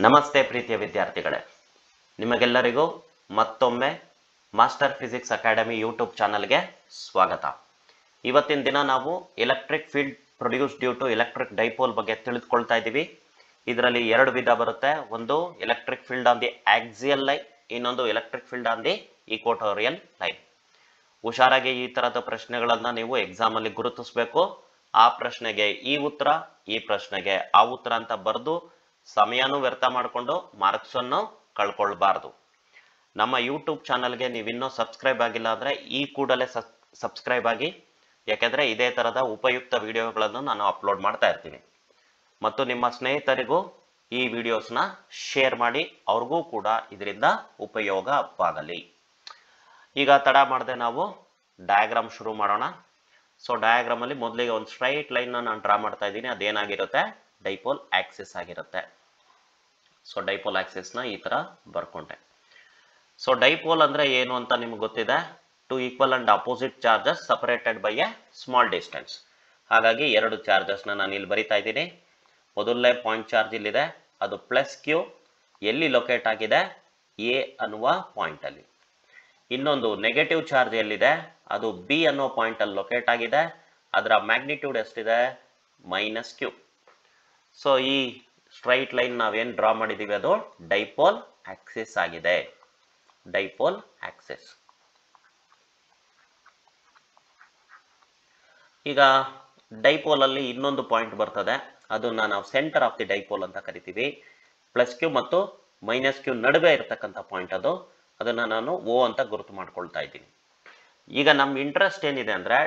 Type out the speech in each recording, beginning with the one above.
ನಮಸ್ತೆ ಪ್ರೀತಿಯ ವಿದ್ಯಾರ್ಥಿಗಳೇ, ನಿಮಗೆಲ್ಲರಿಗೂ ಮತ್ತೊಮ್ಮೆ ಮಾಸ್ಟರ್ ಫಿಸಿಕ್ಸ್ ಅಕಾಡೆಮಿ ಯೂಟ್ಯೂಬ್ ಚಾನಲ್ಗೆ ಸ್ವಾಗತ. ಇವತ್ತಿನ ದಿನ ನಾವು electric field produced due to electric dipole ಬಗ್ಗೆ ತಿಳಿದುಕೊಳ್ತಾ ಇದ್ದೀವಿ. ಇದರಲ್ಲಿ ಎರಡು ವಿಧ ಬರುತ್ತೆ. ಒಂದು electric field on the axial line, ಇನ್ನೊಂದು electric field on the equatorial line. ಹುಷಾರಾಗಿ ಈ ತರದ ಪ್ರಶ್ನೆಗಳನ್ನ ನೀವು ಎಕ್ಸಾಮ್ ಅಲ್ಲಿ ಗುರುತಿಸಬೇಕು. ಆ ಪ್ರಶ್ನೆಗೆ ಈ ಉತ್ತರ, ಈ ಪ್ರಶ್ನೆಗೆ ಆ ಉತ್ತರ ಅಂತ ಬರೆದು ಸಮಯನೂ ವ್ಯರ್ಥ ಮಾಡಿಕೊಂಡು ಮಾರ್ಕ್ಸ್ ಅನ್ನು ಕಳ್ಕೊಳ್ಬಾರ್ದು. ನಮ್ಮ ಯೂಟ್ಯೂಬ್ ಚಾನಲ್ಗೆ ನೀವಿನ್ನೂ ಸಬ್ಸ್ಕ್ರೈಬ್ ಆಗಿಲ್ಲ ಅಂದ್ರೆ ಈ ಕೂಡಲೇ ಸಬ್ಸ್ಕ್ರೈಬ್ ಆಗಿ, ಯಾಕೆಂದ್ರೆ ಇದೇ ತರದ ಉಪಯುಕ್ತ ವಿಡಿಯೋಗಳನ್ನು ನಾನು ಅಪ್ಲೋಡ್ ಮಾಡ್ತಾ ಇರ್ತೀನಿ. ಮತ್ತು ನಿಮ್ಮ ಸ್ನೇಹಿತರಿಗೂ ಈ ವಿಡಿಯೋಸ್ನ ಶೇರ್ ಮಾಡಿ, ಅವ್ರಿಗೂ ಕೂಡ ಇದರಿಂದ ಉಪಯೋಗವಾಗಲಿ. ಈಗ ತಡ ಮಾಡದೆ ನಾವು ಡಯಾಗ್ರಾಮ್ ಶುರು ಮಾಡೋಣ. ಸೊ ಡಯಾಗ್ರಾಮ್ ಅಲ್ಲಿ ಮೊದಲಿಗೆ ಒಂದು ಸ್ಟ್ರೈಟ್ ಲೈನ್ ನಾನು ಡ್ರಾ ಮಾಡ್ತಾ ಇದ್ದೀನಿ. ಅದೇನಾಗಿರುತ್ತೆ, ಡೈಪೋಲ್ ಆಕ್ಸಿಸ್ ಆಗಿರುತ್ತೆ. ಸೊ ಡೈಪೋಲ್ ಆಕ್ಸಿಸ್ ನ ಈ ತರ ಬರ್ಕೊಂಡೆ. ಸೊ ಡೈಪೋಲ್ ಅಂದ್ರೆ ಏನು ಅಂತ ನಿಮ್ಗೆ ಗೊತ್ತಿದೆ. To equal and opposite charges separated by A small distance. ಹಾಗಾಗಿ ಎರಡು ಚಾರ್ಜಸ್ ನಾನು ಇಲ್ಲಿ ಬರಿತಾ ಇದ್ದೀನಿ. ಮೊದಲನೇ ಪಾಯಿಂಟ್ ಚಾರ್ಜ್ ಇಲ್ಲಿದೆ, ಅದು ಪ್ಲಸ್ ಕ್ಯೂ. ಎಲ್ಲಿ ಲೊಕೇಟ್ ಆಗಿದೆ, ಎ ಅನ್ನುವ ಪಾಯಿಂಟ್ ಅಲ್ಲಿ. ಇನ್ನೊಂದು ನೆಗೆಟಿವ್ ಚಾರ್ಜ್ ಎಲ್ಲಿದೆ, ಅದು ಬಿ ಅನ್ನೋ ಪಾಯಿಂಟ್ ಅಲ್ಲಿ ಲೊಕೇಟ್ ಆಗಿದೆ. ಅದರ ಮ್ಯಾಗ್ನಿಟ್ಯೂಡ್ ಎಷ್ಟಿದೆ, ಮೈನಸ್ ಕ್ಯೂ. ಸೊ ಈ ಸ್ಟ್ರೈಟ್ ಲೈನ್ ನಾವೇನ್ ಡ್ರಾ ಮಾಡಿದೀವಿ ಅದು ಡೈಪೋಲ್ ಆಕ್ಸಿಸ್ ಆಗಿದೆ. Dipole Axis. ಈಗ ಡೈಪೋಲ್ ಅಲ್ಲಿ ಇನ್ನೊಂದು ಪಾಯಿಂಟ್ ಬರ್ತದೆ, ಅದನ್ನ ನಾವು ಸೆಂಟರ್ ಆಫ್ ದಿ ಡೈಪೋಲ್ ಅಂತ ಕರಿತೀವಿ. ಪ್ಲಸ್ ಕ್ಯೂ ಮತ್ತು ಮೈನಸ್ ಕ್ಯೂ ನಡುವೆ ಇರತಕ್ಕಂಥ ಪಾಯಿಂಟ್ ಅದು. ಅದನ್ನ ನಾನು ಓ ಅಂತ ಗುರುತು ಮಾಡ್ಕೊಳ್ತಾ ಇದ್ದೀನಿ. ಈಗ ನಮ್ಮ ಇಂಟ್ರೆಸ್ಟ್ ಏನಿದೆ ಅಂದ್ರೆ,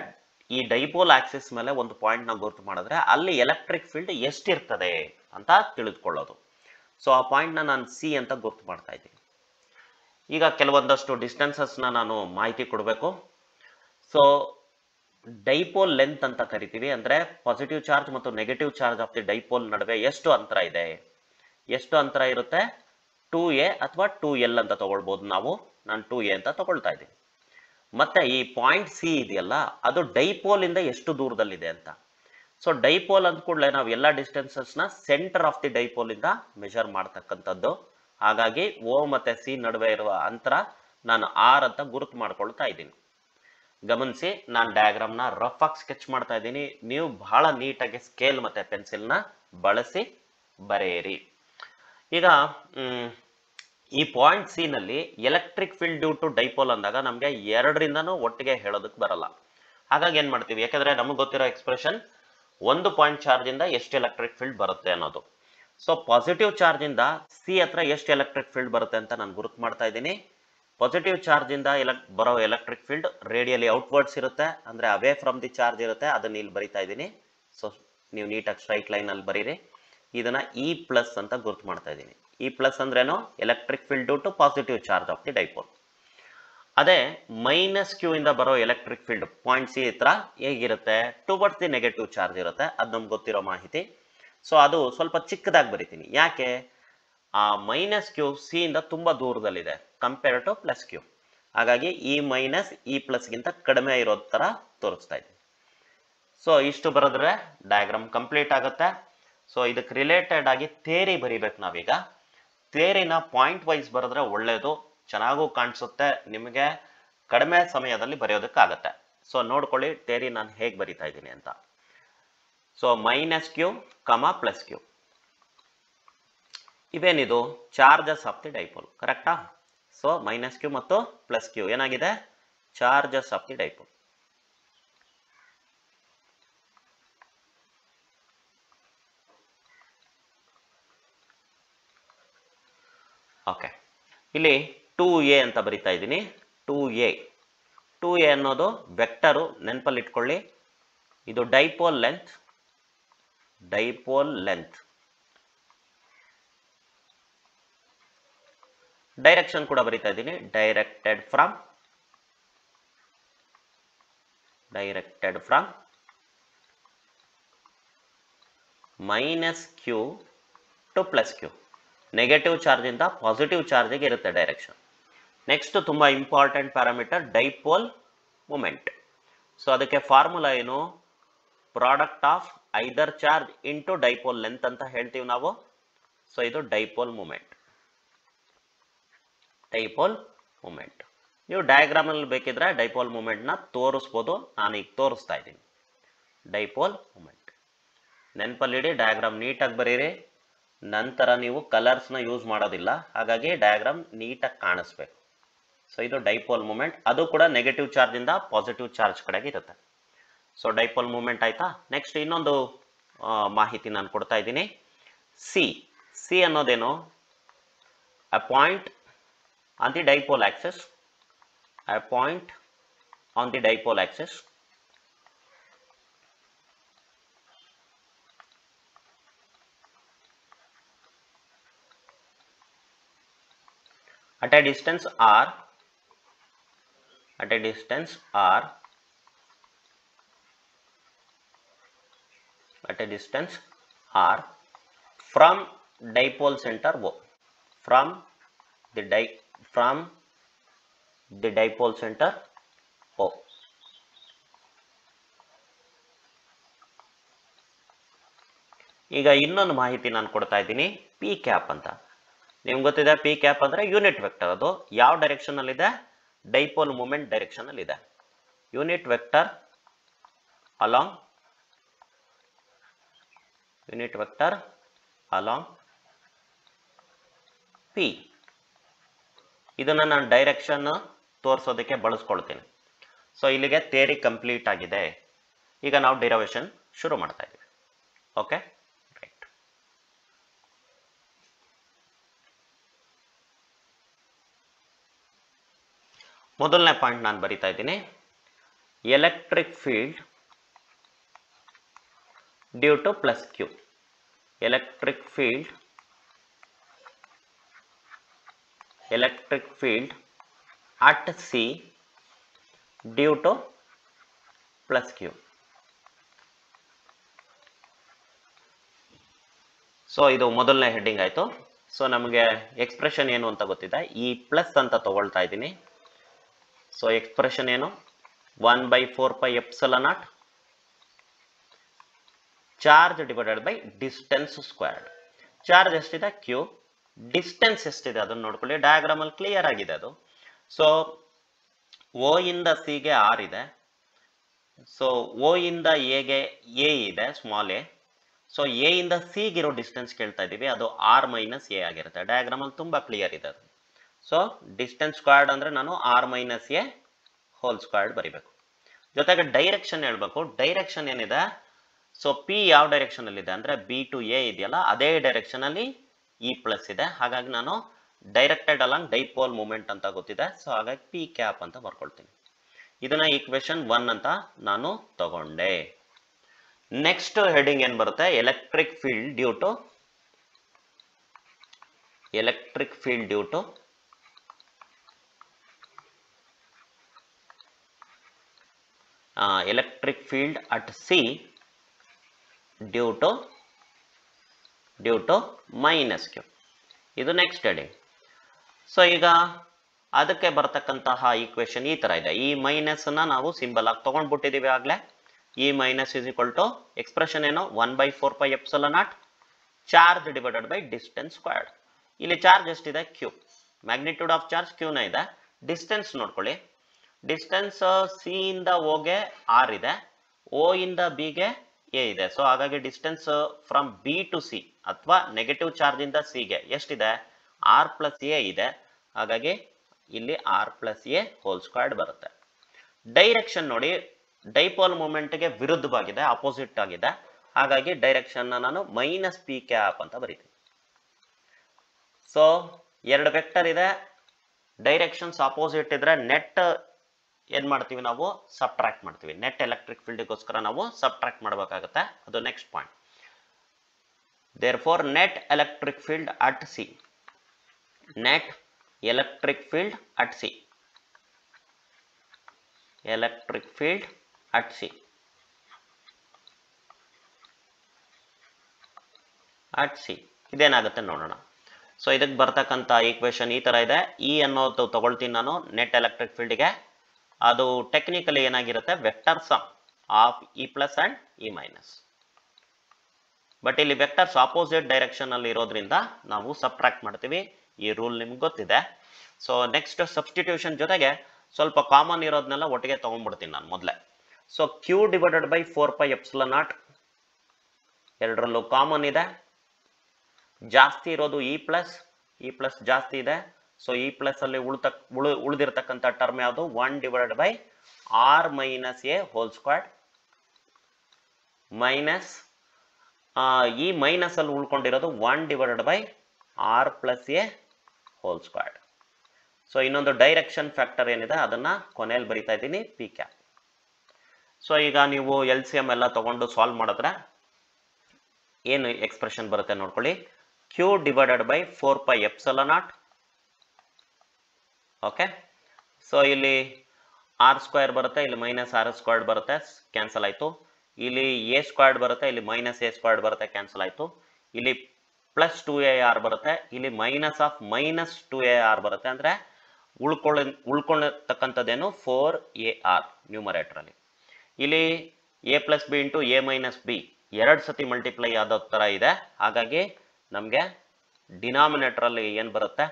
ಈ ಡೈಪೋಲ್ ಆಕ್ಸಿಸ್ ಮೇಲೆ ಒಂದು ಪಾಯಿಂಟ್ ನ ಗುರುತು ಮಾಡಿದ್ರೆ ಅಲ್ಲಿ ಎಲೆಕ್ಟ್ರಿಕ್ ಫೀಲ್ಡ್ ಎಷ್ಟಿರ್ತದೆ ಅಂತ ತಿಳಿದುಕೊಳ್ಳೋದು. ಸೊ ಆ ಪಾಯಿಂಟ್ ನ ನಾನು ಸಿ ಅಂತ ಗುರುತು ಮಾಡ್ತಾ ಇದ್ದೀನಿ. ಈಗ ಕೆಲವೊಂದಷ್ಟು ಡಿಸ್ಟೆನ್ಸಸ್ ನಾನು ಮಾಹಿತಿ ಕೊಡಬೇಕು. ಸೊ ಡೈಪೋಲ್ ಲೆಂತ್ ಅಂತ ಕರಿತೀವಿ. ಅಂದ್ರೆ ಪಾಸಿಟಿವ್ ಚಾರ್ಜ್ ಮತ್ತು negative charge of the dipole ನಡುವೆ ಎಷ್ಟು ಅಂತರ ಇದೆ. ಎಷ್ಟು ಅಂತರ ಇರುತ್ತೆ, 2a ಅಥವಾ 2l ಅಂತ ತಗೊಳ್ಬಹುದು ನಾವು. ನಾನು 2a ಅಂತ ತಗೊಳ್ತಾ ಇದ್ದೀನಿ. ಮತ್ತೆ ಈ ಪಾಯಿಂಟ್ ಸಿ ಇದೆಯಲ್ಲ, ಅದು ಡೈಪೋಲ್ ಇಂದ ಎಷ್ಟು ದೂರದಲ್ಲಿದೆ ಅಂತ. ಸೊ ಡೈಪೋಲ್ ಅಂದ ಕೂಡಲೇ ನಾವು ಎಲ್ಲ ಡಿಸ್ಟೆನ್ಸಸ್ ನ ಸೆಂಟರ್ ಆಫ್ ದಿ ಡೈಪೋಲ್ ಇಂದ ಮೆಜರ್ ಮಾಡ್ತಕ್ಕಂಥದ್ದು. ಹಾಗಾಗಿ ಓ ಮತ್ತೆ ಸಿ ನಡುವೆ ಇರುವ ಅಂತರ ನಾನು ಆರ್ ಅಂತ ಗುರುತು ಮಾಡ್ಕೊಳ್ತಾ ಇದ್ದೀನಿ. ಗಮನಿಸಿ, ನಾನು ಡಯಾಗ್ರಾಮ್ ನ ರಫ್ ಆಗಿ ಸ್ಕೆಚ್ ಮಾಡ್ತಾ ಇದ್ದೀನಿ. ನೀವು ಬಹಳ ನೀಟಾಗಿ ಸ್ಕೇಲ್ ಮತ್ತೆ ಪೆನ್ಸಿಲ್ ನ ಬಳಸಿ ಬರೆಯಿರಿ. ಈಗ ಈ ಪಾಯಿಂಟ್ ಸಿ ನಲ್ಲಿ electric field due to dipole ಅಂದಾಗ ನಮ್ಗೆ ಎರಡರಿಂದನೂ ಒಟ್ಟಿಗೆ ಹೇಳೋದಕ್ಕೆ ಬರಲ್ಲ. ಹಾಗಾಗಿ ಏನ್ ಮಾಡ್ತೀವಿ, ಯಾಕಂದ್ರೆ ನಮಗೆ ಗೊತ್ತಿರೋ ಎಕ್ಸ್ಪ್ರೆಷನ್ ಒಂದು ಪಾಯಿಂಟ್ ಚಾರ್ಜ್ ಇಂದ ಎಷ್ಟು ಎಲೆಕ್ಟ್ರಿಕ್ ಫೀಲ್ಡ್ ಬರುತ್ತೆ ಅನ್ನೋದು. ಸೊ ಪಾಸಿಟಿವ್ ಚಾರ್ಜ್ ಇಂದ ಸಿ ಹತ್ರ ಎಷ್ಟು ಎಲೆಕ್ಟ್ರಿಕ್ ಫೀಲ್ಡ್ ಬರುತ್ತೆ ಅಂತ ನಾನು ಗುರುತು ಮಾಡ್ತಾ ಇದ್ದೀನಿ. ಪಾಸಿಟಿವ್ ಚಾರ್ಜ್ ಇಂದ ಬರೋ ಎಲೆಕ್ಟ್ರಿಕ್ ಫೀಲ್ಡ್ ರೇಡಿಯಲಿ ಔಟ್ವರ್ಡ್ಸ್ ಇರುತ್ತೆ, ಅಂದ್ರೆ ಅವೇ ಫ್ರಮ್ ದಿ ಚಾರ್ಜ್ ಇರುತ್ತೆ. ಅದನ್ನ ಇಲ್ಲಿ ಬರಿತಾ ಇದ್ದೀನಿ. ಸೊ ನೀವು ನೀಟಾಗಿ ಸ್ಟ್ರೈಟ್ ಲೈನ್ ಅಲ್ಲಿ ಬರೀರಿ. ಇದನ್ನ ಇ ಪ್ಲಸ್ ಅಂತ ಗುರುತು ಮಾಡ್ತಾ ಇದ್ದೀನಿ. ಇ ಪ್ಲಸ್ ಅಂದ್ರೇನು, electric field due to positive charge of the dipole. ಅದೇ ಮೈನಸ್ ಕ್ಯೂ ಇಂದ ಬರೋ ಎಲೆಕ್ಟ್ರಿಕ್ ಫೀಲ್ಡ್ ಪಾಯಿಂಟ್ ಸಿ ಹತ್ರ ಹೇಗಿರುತ್ತೆ, ಟುವರ್ಡ್ಸ್ ದಿ ನೆಗೆಟಿವ್ ಚಾರ್ಜ್ ಇರುತ್ತೆ. ಅದು ನಮ್ಗೆ ಗೊತ್ತಿರೋ ಮಾಹಿತಿ. ಸೊ ಅದು ಸ್ವಲ್ಪ ಚಿಕ್ಕದಾಗಿ ಬರಿತೀನಿ. ಯಾಕೆ, ಆ ಮೈನಸ್ ಕ್ಯೂ ಸಿ ಇಂದ ತುಂಬಾ ದೂರದಲ್ಲಿದೆ ಕಂಪೇರ್ ಟು ಪ್ಲಸ್ ಕ್ಯೂ. ಹಾಗಾಗಿ ಇ ಮೈನಸ್ ಇ ಪ್ಲಸ್ ಗಿಂತ ಕಡಿಮೆ ಇರೋ ತರ ತೋರಿಸ್ತಾ ಇದ್ದೀನಿ. ಸೊ ಇಷ್ಟು ಬರೆದ್ರೆ ಡಯಾಗ್ರಾಮ್ ಕಂಪ್ಲೀಟ್ ಆಗುತ್ತೆ. ಸೊ ಇದಕ್ಕೆ ರಿಲೇಟೆಡ್ ಆಗಿ ಥಿಯರಿ ಬರಿಬೇಕು ನಾವೀಗ. ಥಿಯರಿನ ಪಾಯಿಂಟ್ ವೈಸ್ ಬರೆದ್ರೆ ಒಳ್ಳೇದು, ಚೆನ್ನಾಗೂ ಕಾಣಿಸುತ್ತೆ, ನಿಮಗೆ ಕಡಿಮೆ ಸಮಯದಲ್ಲಿ ಬರೆಯೋದಕ್ಕಾಗತ್ತೆ. ಸೊ ನೋಡ್ಕೊಳ್ಳಿ ಥಿಯರಿ ನಾನು ಹೇಗೆ ಬರಿತಾ ಇದ್ದೀನಿ ಅಂತ. So minus q comma plus q, ಇವೇನಿದು ಚಾರ್ಜಸ್ ಆಫ್ ದಿ ಡೈಪೋಲ್, ಕರೆಕ್ಟಾ? ಸೊ ಮೈನಸ್ ಕ್ಯೂ ಮತ್ತು ಪ್ಲಸ್ ಕ್ಯೂ ಏನಾಗಿದೆ, charges of the dipole. Okay, ಇಲ್ಲಿ 2a ಅಂತ ಬರಿತಾ ಇದ್ದೀನಿ. 2a ಅನ್ನೋದು ವೆಕ್ಟರು, ನೆನಪಲ್ಲಿ ಇಟ್ಕೊಳ್ಳಿ. ಇದು dipole length. Dipole length direction ಕೂಡ ಬರಿತಾ ಇದ್ದೀನಿ. Directed from minus q to plus q. Negative charge ಇಂದ ಪಾಸಿಟಿವ್ ಚಾರ್ಜ್ಗೆ ಇರುತ್ತೆ ಡೈರೆಕ್ಷನ್. ನೆಕ್ಸ್ಟ್ ತುಂಬಾ important parameter dipole moment. So ಅದಕ್ಕೆ ಫಾರ್ಮುಲಾ ಏನು, product of either charge into dipole length ಅಂತ ಹೇಳ್ತೀವಿ ನಾವು. ಸೊ ಇದು ಡೈಪೋಲ್ ಮೂಮೆಂಟ್. ಡೈಪೋಲ್ ಮೂಮೆಂಟ್ ನೀವು ಡಯಾಗ್ರಾಮ್ ಅಲ್ಲಿ ಬೇಕಿದ್ರೆ ಡೈಪೋಲ್ ಮೂಮೆಂಟ್ ನ ತೋರಿಸ್ಬೋದು. ನಾನು ಈಗ ತೋರಿಸ್ತಾ ಇದ್ದೀನಿ. ಡೈಪೋಲ್ ಮೂಮೆಂಟ್ ನೆನಪಲ್ಲಿಡಿ, ಡಯಾಗ್ರಾಮ್ ನೀಟಾಗಿ ಬರೀರಿ. ನಂತರ ನೀವು ಕಲರ್ಸ್ನ ಯೂಸ್ ಮಾಡೋದಿಲ್ಲ, ಹಾಗಾಗಿ ಡಯಾಗ್ರಾಮ್ ನೀಟಾಗಿ ಕಾಣಿಸ್ಬೇಕು. ಸೊ ಇದು ಡೈಪೋಲ್ ಮೂಮೆಂಟ್. ಅದು ಕೂಡ ನೆಗೆಟಿವ್ ಚಾರ್ಜ್ ಇಂದ ಪಾಸಿಟಿವ್ ಚಾರ್ಜ್ ಕಡೆಗೆ ಇರುತ್ತೆ. ಸೊ ಡೈಪೋಲ್ ಮೂಮೆಂಟ್ ಆಯ್ತಾ. ನೆಕ್ಸ್ಟ್ ಇನ್ನೊಂದು ಮಾಹಿತಿ ನಾನು ಕೊಡ್ತಾ ಇದ್ದೀನಿ. ಸಿ ಅನ್ನೋದೇನು, a point on the dipole axis, a point on the dipole axis at a distance r, at a distance r, at a distance r from dipole center O, from the dipole center O. ಈಗ ಇನ್ನೊಂದು ಮಾಹಿತಿ ನಾನು ಕೊಡ್ತಾ ಇದ್ದೀನಿ, P cap ಅಂತ. ನಿಮ್ಗೆ ಗೊತ್ತಿದೆ P cap ಅಂದ್ರೆ ಯೂನಿಟ್ ವೆಕ್ಟರ್. ಅದು ಯಾವ ಡೈರೆಕ್ಷನ್ ಅಲ್ಲಿ ಇದೆ, ಡೈಪೋಲ್ ಮೂಮೆಂಟ್ ಡೈರೆಕ್ಷನ್ ಅಲ್ಲಿ ಇದೆ. Unit vector along P. ಇದನ್ನ ನಾನು ಡೈರೆಕ್ಷನ್ ತೋರಿಸೋದಕ್ಕೆ ಬಳಸ್ಕೊಳ್ತೀನಿ. ಸೊ ಇಲ್ಲಿಗೆ ಥಿಯರಿ ಕಂಪ್ಲೀಟ್ ಆಗಿದೆ. ಈಗ ನಾವು ಡಿರೈವೇಶನ್ ಶುರು ಮಾಡ್ತಾ ಇದ್ದೀವಿ. Okay, right. ಮೊದಲನೇ ಪಾಯಿಂಟ್ ನಾನು ಬರಿತಾ ಇದ್ದೀನಿ. Electric field due to plus q. Electric field at C due to plus q. So ಇದು ಮೊದಲನೇ ಹೆಡ್ಡಿಂಗ್ ಆಯ್ತು. ಸೊ ನಮಗೆ ಎಕ್ಸ್ಪ್ರೆಷನ್ ಏನು ಅಂತ ಗೊತ್ತಿದೆ. ಈ ಪ್ಲಸ್ ಅಂತ ತಗೊಳ್ತಾ ಇದ್ದೀನಿ. ಸೊ ಎಕ್ಸ್ಪ್ರೆಷನ್ ಏನು, 1/4πε0 charge divided by distance squared. Charge ಎಷ್ಟಿದೆ, ಕ್ಯೂ. ಡಿಸ್ಟೆನ್ಸ್ ಎಷ್ಟಿದೆ ಅದನ್ನು ನೋಡ್ಕೊಳ್ಳಿ. ಡಯಾಗ್ರಾಮ್ ಅಲ್ಲಿ ಕ್ಲಿಯರ್ ಆಗಿದೆ ಅದು. ಸೊ ಓ ಇಂದ ಸಿ ಗೆ ಆರ್ ಇದೆ. ಸೊ ಓ ಇಂದ ಎಗೆ ಎ ಇದೆ, ಸ್ಮಾಲ್ ಎ. ಸೊ ಎ ಇಂದ ಸಿ ಗಿರೋ ಡಿಸ್ಟೆನ್ಸ್ ಕೇಳ್ತಾ ಇದೀವಿ, ಅದು ಆರ್ ಮೈನಸ್ ಎ ಆಗಿರುತ್ತೆ. ಡಯಾಗ್ರಾಮ್ ಅಲ್ಲಿ ತುಂಬಾ ಕ್ಲಿಯರ್ ಇದೆ ಅದು. ಸೊ ಡಿಸ್ಟೆನ್ಸ್ ಸ್ಕ್ವೇರ್ಡ್ ಅಂದ್ರೆ ನಾನು r minus a whole squared ಬರಿಬೇಕು. ಜೊತೆಗೆ ಡೈರೆಕ್ಷನ್ ಹೇಳ್ಬೇಕು. ಡೈರೆಕ್ಷನ್ ಏನಿದೆ, ಸೊ ಪಿ ಯಾವ ಡೈರೆಕ್ಷನ್ ಅಲ್ಲಿ ಇದೆ ಅಂದ್ರೆ ಬಿ ಟು ಎ ಇದೆಯಲ್ಲ, ಅದೇ ಡೈರೆಕ್ಷನ್ ಅಲ್ಲಿ ಇ ಪ್ಲಸ್ ಇದೆ. ಹಾಗಾಗಿ ನಾನು ಡೈರೆಕ್ಟೆಡ್ ಅಲಾಂಗ್ ಡೈಪೋಲ್ ಮೂಮೆಂಟ್ ಅಂತ ಗೊತ್ತಿದೆ. ಸೊ ಹಾಗಾಗಿ ಪಿ ಕ್ಯಾಪ್ ಅಂತ ಬರ್ಕೊಳ್ತೀನಿ. ಇದನ್ನ ಈಕ್ವೇಶನ್ 1 ಅಂತ ನಾನು ತಗೊಂಡೆ. ನೆಕ್ಸ್ಟ್ ಹೆಡಿಂಗ್ ಏನ್ ಬರುತ್ತೆ, electric field due to electric field at C due to minus q. ಇದು ನೆಕ್ಸ್ಟ್ ಹೆಡಿಂಗ್. ಸೊ ಈಗ ಅದಕ್ಕೆ ಬರ್ತಕ್ಕಂತಹ ಈಕ್ವೇಶನ್ ಈ ತರ ಇದೆ. ಈ ಮೈನಸ್ ನ ನಾವು ಸಿಂಬಲ್ ಆಗಿ ತಗೊಂಡ್ಬಿಟ್ಟಿದೀವಿ ಆಗ್ಲೇ. ಈ minus is equal to expression ಏನು, 1/4πε0 charge divided by distance squared. ಇಲ್ಲಿ ಚಾರ್ಜ್ ಎಷ್ಟಿದೆ, ಕ್ಯೂ. ಮ್ಯಾಗ್ನಿಟ್ಯೂಡ್ ಆಫ್ ಚಾರ್ಜ್ ಕ್ಯೂನ ಇದೆ. ಡಿಸ್ಟೆನ್ಸ್ ನೋಡ್ಕೊಳ್ಳಿ. ಡಿಸ್ಟೆನ್ಸ್ ಸಿ ಇಂದ ಓಗೆ ಆರ್ ಇದೆ, ಓ ಇಂದ ಬಿ ಗೆ ಎ ಇದೆ. ಸೊ ಹಾಗಾಗಿ distance from B to C ಅಥವಾ ನೆಗೆಟಿವ್ ಚಾರ್ಜ್ ಇಂದ ಸಿ ಗೆ ಎಷ್ಟಿದೆ, ಆರ್ ಪ್ಲಸ್ ಎ ಇದೆ. ಹಾಗಾಗಿ ಇಲ್ಲಿ r plus a whole squared ಬರುತ್ತೆ. ಡೈರೆಕ್ಷನ್ ನೋಡಿ, ಡೈಪೋಲ್ ಮೂಮೆಂಟ್ ಗೆ ವಿರುದ್ಧವಾಗಿದೆ, ಅಪೋಸಿಟ್ ಆಗಿದೆ. ಹಾಗಾಗಿ ಡೈರೆಕ್ಷನ್ ನಾನು ಮೈನಸ್ ಪಿ ಕ್ಯಾಪ್ ಅಂತ ಬರೀತೀನಿ. ಸೊ ಎರಡು ವೆಕ್ಟರ್ ಇದೆ, ಡೈರೆಕ್ಷನ್ಸ್ ಅಪೋಸಿಟ್ ಇದ್ರೆ ನೆಟ್ ಏನ್ ಮಾಡ್ತೀವಿ ನಾವು, ಸಬ್ಟ್ರಾಕ್ಟ್ ಮಾಡ್ತೀವಿ. ನೆಟ್ ಎಲೆಕ್ಟ್ರಿಕ್ ಫೀಲ್ಡ್ಗೋಸ್ಕರ ನಾವು ಸಬ್ಟ್ರಾಕ್ಟ್ ಮಾಡಬೇಕಾಗುತ್ತೆ. ಅದು next point. Therefore net electric field at C, net electric field at C, electric field at C ಇದೇನಾಗುತ್ತೆ ನೋಡೋಣ. ಸೊ ಇದಕ್ಕೆ ಬರ್ತಕ್ಕಂಥ ಈಕ್ವೇಶನ್ ಈ ತರ ಇದೆ. ಇ ಅನ್ನೋದು ತಗೊಳ್ತೀನಿ ನಾನು ನೆಟ್ ಎಲೆಕ್ಟ್ರಿಕ್ ಫೀಲ್ಡ್ಗೆ. ಅದು ಟೆಕ್ನಿಕಲಿ ಏನಾಗಿರುತ್ತೆ, vector sum of E plus and E minus. But ಇಲ್ಲಿ ವೆಕ್ಟರ್ಸ್ ಆಪೋಸಿಟ್ ಡೈರೆಕ್ಷನ್ ಅಲ್ಲಿ ಇರೋದ್ರಿಂದ ನಾವು ಸಬ್ಟ್ರಾಕ್ಟ್ ಮಾಡ್ತೀವಿ. ಈ ರೂಲ್ ನಿಮ್ಗೆ ಗೊತ್ತಿದೆ. ಸೊ ನೆಕ್ಸ್ಟ್ ಸಬ್ಸ್ಟಿಟ್ಯೂಷನ್ ಜೊತೆಗೆ ಸ್ವಲ್ಪ ಕಾಮನ್ ಇರೋದನ್ನೆಲ್ಲ ಒಟ್ಟಿಗೆ ತಗೊಂಡ್ಬಿಡ್ತೀನಿ ನಾನು ಮೊದಲೇ. ಸೊ q ಡಿವೈಡೆಡ್ ಬೈ 4πε0 ಎರಡರಲ್ಲೂ ಕಾಮನ್ ಇದೆ. ಜಾಸ್ತಿ ಇರೋದು ಇ ಪ್ಲಸ್ ಜಾಸ್ತಿ ಇದೆ. ಸೊ ಇ ಪ್ಲಸ್ ಅಲ್ಲಿ ಉಳಿದಿರ್ತಕ್ಕಂಥ ಟರ್ಮ್ ಯಾವುದು? 1 divided by r minus a whole square minus ಈ ಮೈನಸ್ ಅಲ್ಲಿ ಉಳ್ಕೊಂಡಿರೋದು 1 divided by r plus a whole square. So ಇನ್ನೊಂದು ಡೈರೆಕ್ಷನ್ ಫ್ಯಾಕ್ಟರ್ ಏನಿದೆ ಅದನ್ನ ಕೊನೆಯಲ್ಲಿ ಬರಿತಾ ಇದ್ದೀನಿ, ಪಿ ಕ್ಯಾಪ್. ಸೊ ಈಗ ನೀವು LCM ಎಲ್ಲ ತಗೊಂಡು ಸಾಲ್ವ್ ಮಾಡಿದ್ರೆ ಏನು ಎಕ್ಸ್ಪ್ರೆಷನ್ ಬರುತ್ತೆ ನೋಡ್ಕೊಳ್ಳಿ. q divided by 4πε0. Okay, so ಇಲ್ಲಿ ಆರ್ ಸ್ಕ್ವೇರ್ ಬರುತ್ತೆ, ಇಲ್ಲಿ ಮೈನಸ್ ಆರ್ ಸ್ಕ್ವೇರ್ಡ್ ಬರುತ್ತೆ, ಕ್ಯಾನ್ಸಲ್ ಆಯ್ತು. ಇಲ್ಲಿ ಎ ಸ್ಕ್ವೇರ್ಡ್ ಬರುತ್ತೆ, ಇಲ್ಲಿ ಮೈನಸ್ ಎ ಸ್ಕ್ವೇರ್ಡ್ ಬರುತ್ತೆ, ಕ್ಯಾನ್ಸಲ್ ಆಯ್ತು. ಇಲ್ಲಿ ಪ್ಲಸ್ 2ar ಬರುತ್ತೆ, ಇಲ್ಲಿ ಮೈನಸ್ ಆಫ್ ಮೈನಸ್ 2ar ಬರುತ್ತೆ. ಅಂದ್ರೆ ಉಳ್ಕೊಂಡಿರ್ತಕ್ಕಂಥದ್ದೇನು 4ar ನ್ಯೂಮರೇಟರ್ ಅಲ್ಲಿ. ಇಲ್ಲಿ a plus B into A minus B ಎರಡು ಸತಿ ಮಲ್ಟಿಪ್ಲೈ ಆದ ತರ ಇದೆ. ಹಾಗಾಗಿ ನಮಗೆ ಡಿನಾಮಿನೇಟರ್ ಅಲ್ಲಿ ಏನ್ ಬರುತ್ತೆ?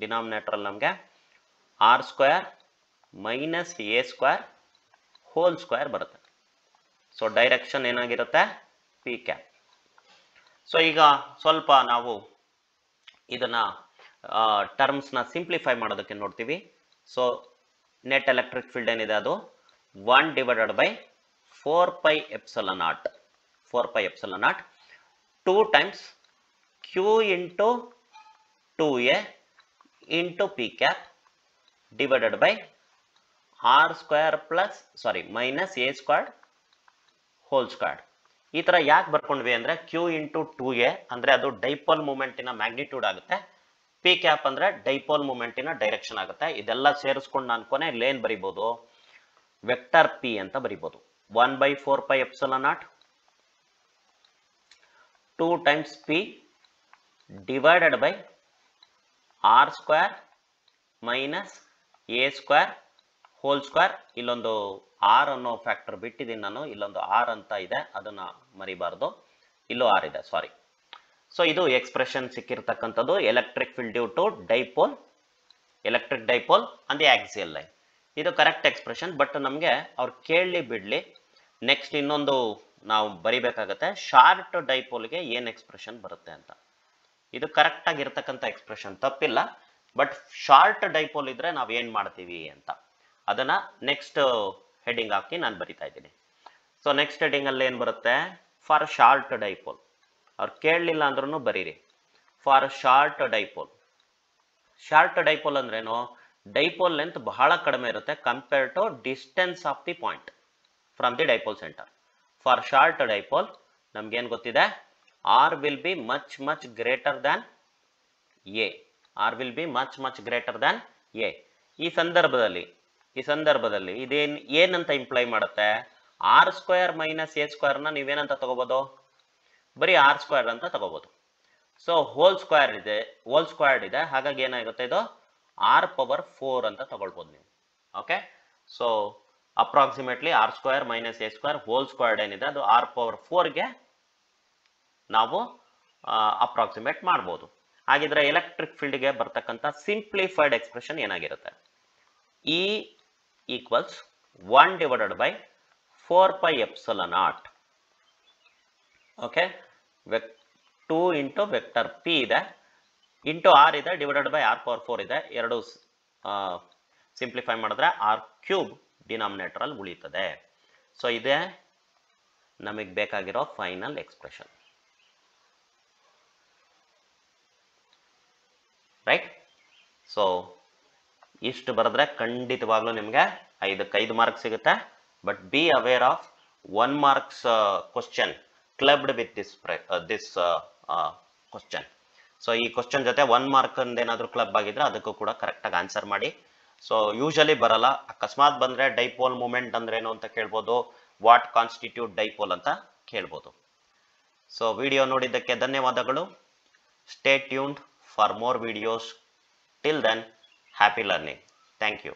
ಡಿನಾಮಿನೇಟರ್ ಅಲ್ಲಿ ನಮಗೆ r square minus a square whole square ಬರುತ್ತೆ. ಸೊ ಡೈರೆಕ್ಷನ್ ಏನಾಗಿರುತ್ತೆ? P cap. ಸೊ ಈಗ ಸ್ವಲ್ಪ ನಾವು ಇದನ್ನ ಟರ್ಮ್ಸ್ ನ ಸಿಂಪ್ಲಿಫೈ ಮಾಡೋದಕ್ಕೆ ನೋಡ್ತೀವಿ. ಸೊ ನೆಟ್ ಎಲೆಕ್ಟ್ರಿಕ್ ಫೀಲ್ಡ್ ಏನಿದೆ ಅದು 1 divided by 4πε0 2 times q into 2a into p cap divided by r square plus minus a square whole square. ಈ ತರ ಯಾಕೆ ಬರ್ಕೊಂಡ್ವಿ ಅಂದ್ರೆ q ಇಂಟು 2a ಅಂದ್ರೆ ಅದು ಡೈಪೋಲ್ ಮೂಮೆಂಟಿನ ಮ್ಯಾಗ್ನಿಟ್ಯೂಡ್ ಆಗುತ್ತೆ, ಪಿ ಕ್ಯಾಪ್ ಅಂದ್ರೆ ಡೈಪೋಲ್ ಮೂಮೆಂಟಿನ ಡೈರೆಕ್ಷನ್ ಆಗುತ್ತೆ. ಇದೆಲ್ಲ ಸೇರಿಸ್ಕೊಂಡು ನಾನು ಕೊನೆಯಲ್ಲಿ ಏನ್ ಬರಿಬಹುದು? ವೆಕ್ಟರ್ ಪಿ ಅಂತ ಬರಿಬಹುದು. 1 by 4πε0 2 times p divided by r square minus a square whole square. ಇಲ್ಲೊಂದು ಆರ್ ಅನ್ನೋ ಫ್ಯಾಕ್ಟರ್ ಬಿಟ್ಟಿದ್ದೀನಿ ನಾನು, ಇಲ್ಲೊಂದು ಆರ್ ಅಂತ ಇದೆ, ಅದನ್ನ ಮರಿಬಾರ್ದು. ಇಲ್ಲೂ ಆರ್ ಇದೆ, ಸಾರಿ. ಸೊ ಇದು ಎಕ್ಸ್ಪ್ರೆಷನ್ ಸಿಕ್ಕಿರ್ತಕ್ಕಂಥದ್ದು electric field due to dipole, electric dipole on the axial line. ಇದು ಕರೆಕ್ಟ್ ಎಕ್ಸ್ಪ್ರೆಷನ್. ಬಟ್ ನಮಗೆ ಅವ್ರು ಕೇಳಲಿ ಬಿಡ್ಲಿ, ನೆಕ್ಸ್ಟ್ ಇನ್ನೊಂದು ನಾವು ಬರಿಬೇಕಾಗತ್ತೆ, ಶಾರ್ಟ್ ಡೈಪೋಲ್ಗೆ ಏನ್ ಎಕ್ಸ್ಪ್ರೆಷನ್ ಬರುತ್ತೆ ಅಂತ. ಇದು ಕರೆಕ್ಟ್ ಆಗಿರ್ತಕ್ಕಂಥ ಎಕ್ಸ್ಪ್ರೆಷನ್, ತಪ್ಪಿಲ್ಲ. ಬಟ್ ಶಾರ್ಟ್ ಡೈಪೋಲ್ ಇದ್ರೆ ನಾವ್ ಏನ್ ಮಾಡ್ತೀವಿ ಅಂತ ಅದನ್ನ ನೆಕ್ಸ್ಟ್ ಹೆಡಿಂಗ್ ಹಾಕಿ ನಾನು ಬರಿತಾ ಇದ್ದೀನಿ. ಸೊ ನೆಕ್ಸ್ಟ್ ಹೆಡಿಂಗ್ ಅಲ್ಲಿ ಏನ್ ಬರುತ್ತೆ? For short dipole. ಅವ್ರು ಕೇಳಲಿಲ್ಲ ಅಂದ್ರೂ ಬರೀರಿ, for short dipole. Short dipole ಅಂದ್ರೇನು? ಡೈಪೋಲ್ ಲೆಂತ್ ಬಹಳ ಕಡಿಮೆ ಇರುತ್ತೆ compare to distance of the point from the dipole center. For short dipole ನಮ್ಗೆ ಏನ್ ಗೊತ್ತಿದೆ? R will be much greater than a. R will be much greater than a. ಈ ಸಂದರ್ಭದಲ್ಲಿ ಏನಂತ ಇಂಪ್ಲೈ ಮಾಡುತ್ತೆ? R square minus a square ನ ನೀವೇನಂತ ತಗೋಬಹುದು? ಬರೀ ಆರ್ ಸ್ಕ್ವೇರ್ ಅಂತ ತಗೋಬಹುದು. ಸೊ ಹೋಲ್ ಸ್ಕ್ವೇರ್ಡ್ ಇದೆ, ಹಾಗಾಗಿ ಏನಾಗುತ್ತೆ? ಇದು ಆರ್ ಪವರ್ 4 ಅಂತ ತಗೊಳ್ಬಹುದು ನೀವು. Okay, so approximately r square minus a square whole squared ಏನಿದೆ ಅದು ಆರ್ ಪವರ್ 4ಗೆ ನಾವು ಅಪ್ರಾಕ್ಸಿಮೇಟ್ ಮಾಡ್ಬೋದು. ಹಾಗಿದ್ರೆ ಎಲೆಕ್ಟ್ರಿಕ್ ಫೀಲ್ಡ್ಗೆ ಬರ್ತಕ್ಕಂಥ ಸಿಂಪ್ಲಿಫೈಡ್ ಎಕ್ಸ್ಪ್ರೆಷನ್ ಏನಾಗಿರುತ್ತೆ? E equals 1 divided by 4πε0. Okay, 2 into vector p ಇದೆ, ಇಂಟು ಆರ್ ಇದೆ, ಡಿವೈಡೆಡ್ ಬೈ ಆರ್ ಪವರ್ 4 ಇದೆ. ಎರಡು ಸಿಂಪ್ಲಿಫೈ ಮಾಡಿದ್ರೆ ಆರ್ ಕ್ಯೂಬ್ ಡಿನಾಮಿನೇಟರ್ ಅಲ್ಲಿ ಉಳಿಯುತ್ತದೆ. ಸೊ ಇದೇ ನಮಗೆ ಬೇಕಾಗಿರೋ ಫೈನಲ್ ಎಕ್ಸ್ಪ್ರೆಷನ್, ರೈಟ್? ಸೊ ಇಷ್ಟು ಬರೆದ್ರೆ ಖಂಡಿತವಾಗ್ಲೂ ನಿಮಗೆ 5 ಮಾರ್ಕ್ಸ್ ಸಿಗುತ್ತೆ. But be aware of 1 marks question clubbed with this question. So ಈ ಕ್ವಶನ್ ಜೊತೆ 1 ಮಾರ್ಕ್ ಏನಾದರೂ ಕ್ಲಬ್ ಆಗಿದ್ರೆ ಅದಕ್ಕೂ ಕೂಡ ಕರೆಕ್ಟಾಗಿ ಆನ್ಸರ್ ಮಾಡಿ. ಸೊ ಯೂಶಲಿ ಬರಲ್ಲ, ಅಕಸ್ಮಾತ್ ಬಂದ್ರೆ ಡೈಪೋಲ್ ಮೂಮೆಂಟ್ ಅಂದ್ರೇನು ಅಂತ ಕೇಳ್ಬೋದು, ವಾಟ್ ಕಾನ್ಸ್ಟಿಟ್ಯೂಟ್ ಡೈಪೋಲ್ ಅಂತ ಕೇಳ್ಬೋದು. ಸೊ ವಿಡಿಯೋ ನೋಡಿದ್ದಕ್ಕೆ ಧನ್ಯವಾದಗಳು. Stay tuned for more videos. Till then, happy learning. Thank you.